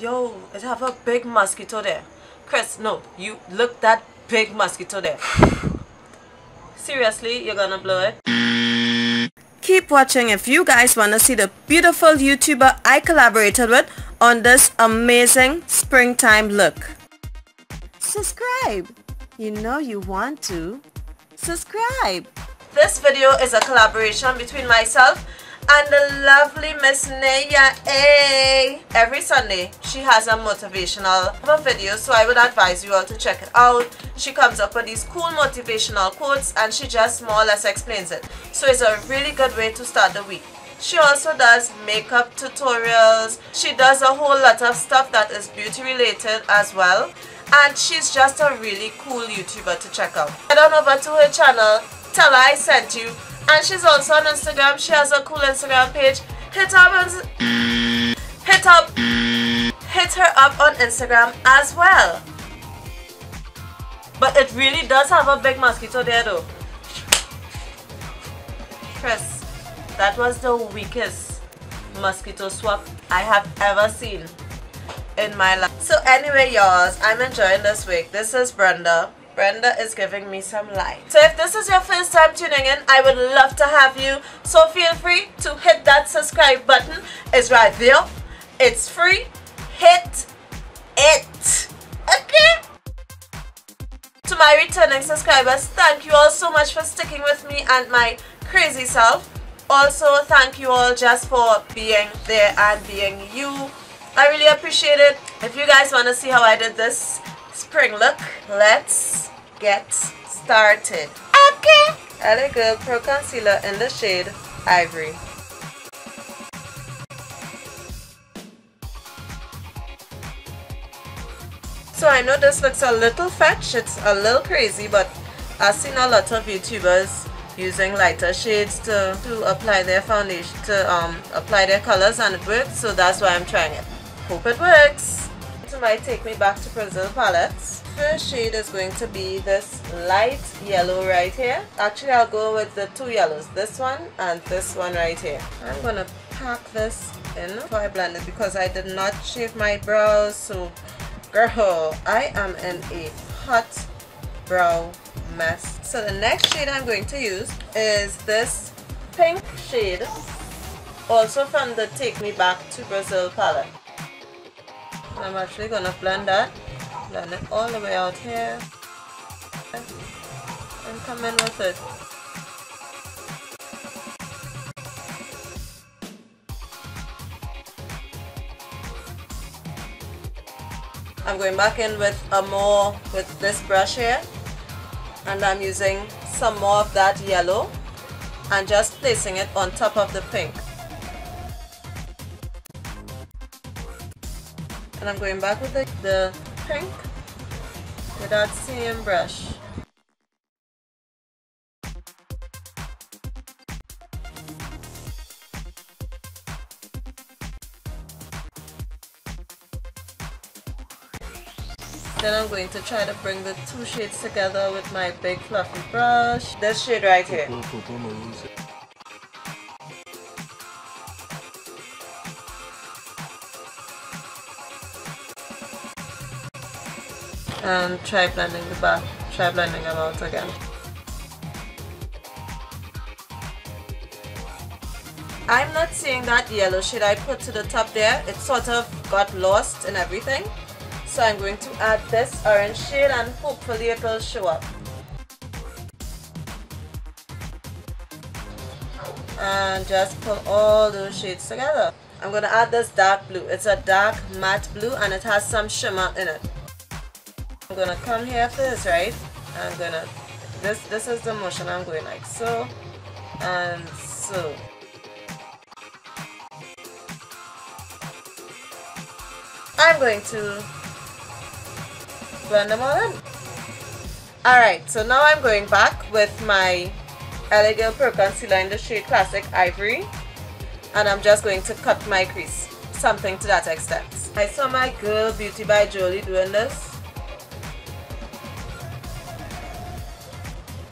Yo, it have a big mosquito there. Chris, no, you look that big mosquito there. Seriously, you're gonna blow it? Keep watching if you guys wanna see the beautiful YouTuber I collaborated with on this amazing springtime look. Subscribe. You know you want to. Subscribe. This video is a collaboration between myself and the lovely Mis Neya. Every Sunday she has a motivational video, so I would advise you all to check it out. She comes up with these cool motivational quotes and she just more or less explains it. So it's a really good way to start the week. She also does makeup tutorials. She does a whole lot of stuff that is beauty related as well. And she's just a really cool YouTuber to check out. Head on over to her channel, tell her I sent you. And she's also on Instagram. She has a cool Instagram page. Hit her up on Instagram as well. But it really does have a big mosquito there though. Chris, that was the weakest mosquito swap I have ever seen in my life. So anyway, y'all, I'm enjoying this week. This is Brenda. Brenda is giving me some light. So if this is your first time tuning in, I would love to have you. So feel free to hit that subscribe button. It's right there. It's free. Hit it. Okay? To my returning subscribers, thank you all so much for sticking with me and my crazy self. Also, thank you all just for being there and being you. I really appreciate it. If you guys want to see how I did this spring look, let's get started. Okay. Elegant Pro Concealer in the shade Ivory. So I know this looks a little fetch, it's a little crazy, but I've seen a lot of YouTubers using lighter shades to apply their foundation, to apply their colors, and it works, so that's why I'm trying it. Hope it works. It might take me back to Brazil palettes. First shade is going to be this light yellow right here. Actually, I'll go with the two yellows, this one and this one right here. I'm gonna pack this in before I blend it because I did not shave my brows, so girl, I am in a hot brow mess. So the next shade I'm going to use is this pink shade, also from the Take Me Back to Brazil palette. I'm actually going to blend that, blend it all the way out here, and come in with it. I'm going back in with with this brush here, and I'm using some more of that yellow and just placing it on top of the pink. And I'm going back with the pink with that same brush. Then I'm going to try to bring the two shades together with my big fluffy brush. This shade right here. And try blending the back, try blending them out again. I'm not seeing that yellow shade I put to the top there. It sort of got lost in everything. So I'm going to add this orange shade and hopefully it will show up. And just pull all those shades together. I'm going to add this dark blue. It's a dark matte blue and it has some shimmer in it. I'm going to come here first, right? I'm going to, this is the motion I'm going like so and so. I'm going to blend them all in. Alright, so now I'm going back with my Elegant Pro Concealer in the shade Classic Ivory, and I'm just going to cut my crease, something to that extent. I saw my girl Beauty by Jolie doing this.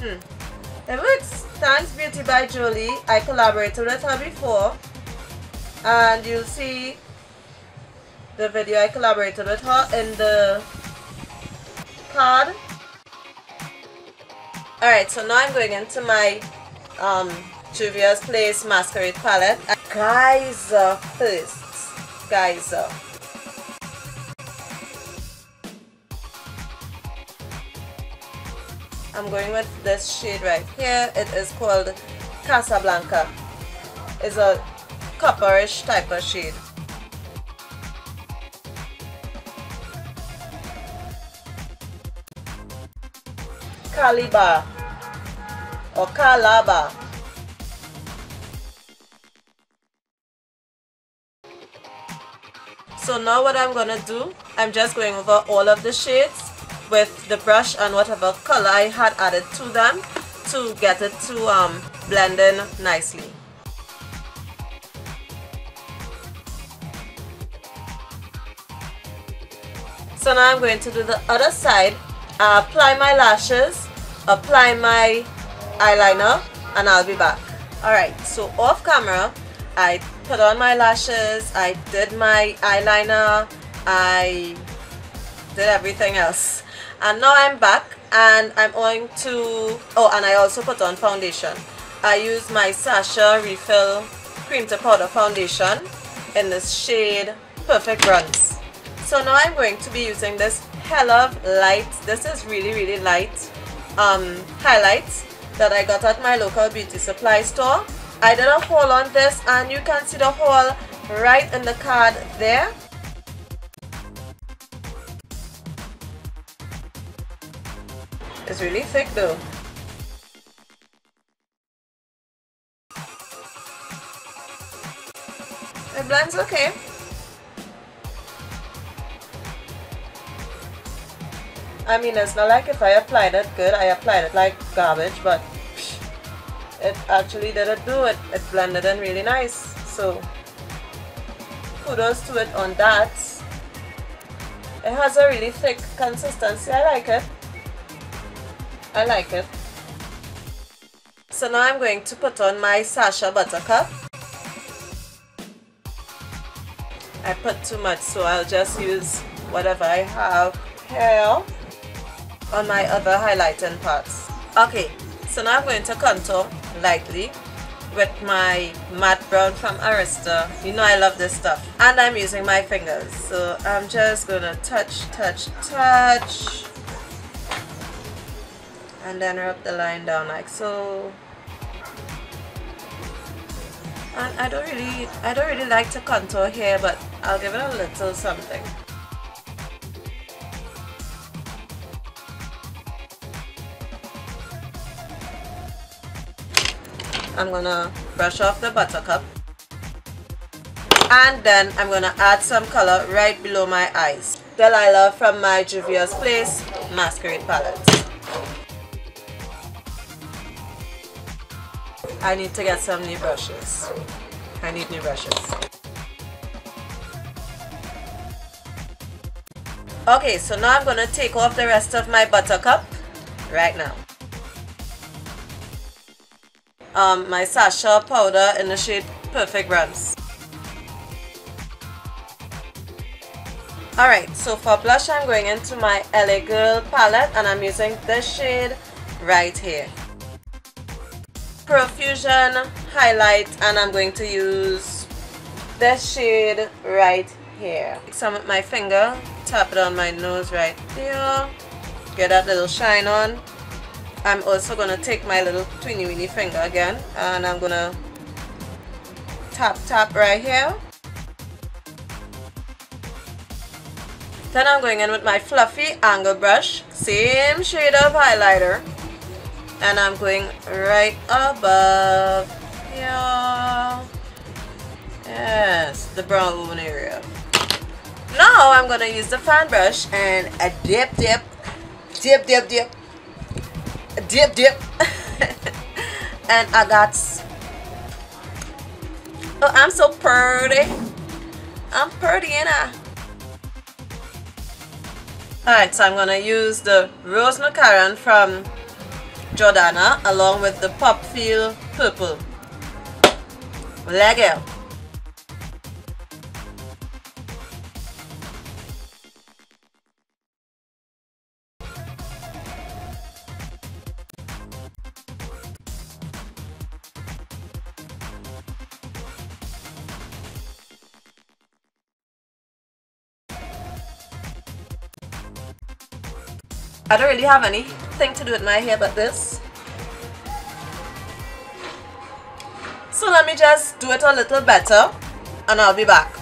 It works. Thanks Beauty by Jolie. I collaborated with her before, and you'll see the video I collaborated with her in the card. Alright, so now I'm going into my Juvia's Place Masqurade palette. Geyser first. Geyser. I'm going with this shade right here. It is called Casablanca. It's a copperish type of shade. Caliba or Calaba. So now what I'm gonna do, I'm just going over all of the shades with the brush and whatever color I had added to them to get it to blend in nicely. So now I'm going to do the other side. Apply my lashes, apply my eyeliner, and I'll be back. Alright, so off camera, I put on my lashes, I did my eyeliner, I did everything else. And now I'm back and I'm going to, and I also put on foundation. I use my Sacha Refill Cream to Powder Foundation in this shade Perfect Bronze. So now I'm going to be using this hella light, this is really light highlights that I got at my local beauty supply store. I did a haul on this and you can see the haul right in the card there. It's really thick though. It blends okay. I mean, it's not like if I applied it good, I applied it like garbage, but it actually didn't do it. It blended in really nice. So kudos to it on that. It has a really thick consistency. I like it. I like it. So now I'm going to put on my Sacha Buttercup. I put too much, so I'll just use whatever I have here on my other highlighting parts. Okay, so now I'm going to contour lightly with my matte brown from Arista. You know I love this stuff. And I'm using my fingers. So I'm just gonna touch. And then rub the line down like so. And I don't really like to contour here, but I'll give it a little something. I'm gonna brush off the buttercup and then I'm gonna add some color right below my eyes. Delilah from my Juvia's Place Masqurade palette. I need to get some new brushes. I need new brushes. Okay, so now I'm gonna take off the rest of my buttercup right now. My Sacha powder in the shade Perfect Bronze. Alright, so for blush I'm going into my LA Girl palette and I'm using this shade right here. Profusion Highlight, and I'm going to use this shade right here. Some with my finger, tap it on my nose right there, get that little shine on. I'm also going to take my little tweeny weeny finger again and I'm going to tap right here. Then I'm going in with my fluffy angle brush, same shade of highlighter, and I'm going right above here. Yes, the brown area. Now I'm going to use the fan brush and a dip. And I got, oh, I'm so pretty. I'm pretty, ain't I? Alright, so I'm gonna use the Rose Macaron from Jordana along with the Popfeel Purple. Lego. I don't really have anything to do with my hair but this. So let me just do it a little better and I'll be back.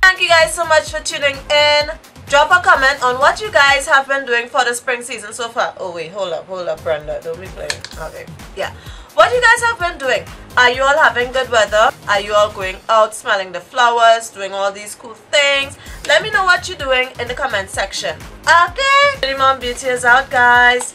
Thank you guys so much for tuning in. Drop a comment on what you guys have been doing for the spring season so far. Oh wait, hold up, Brenda. Don't be playing. Okay, yeah. What you guys have been doing? Are you all having good weather? Are you all going out, smelling the flowers, doing all these cool things? Let me know what you're doing in the comment section. Okay? Pretty Mom Beauty is out, guys.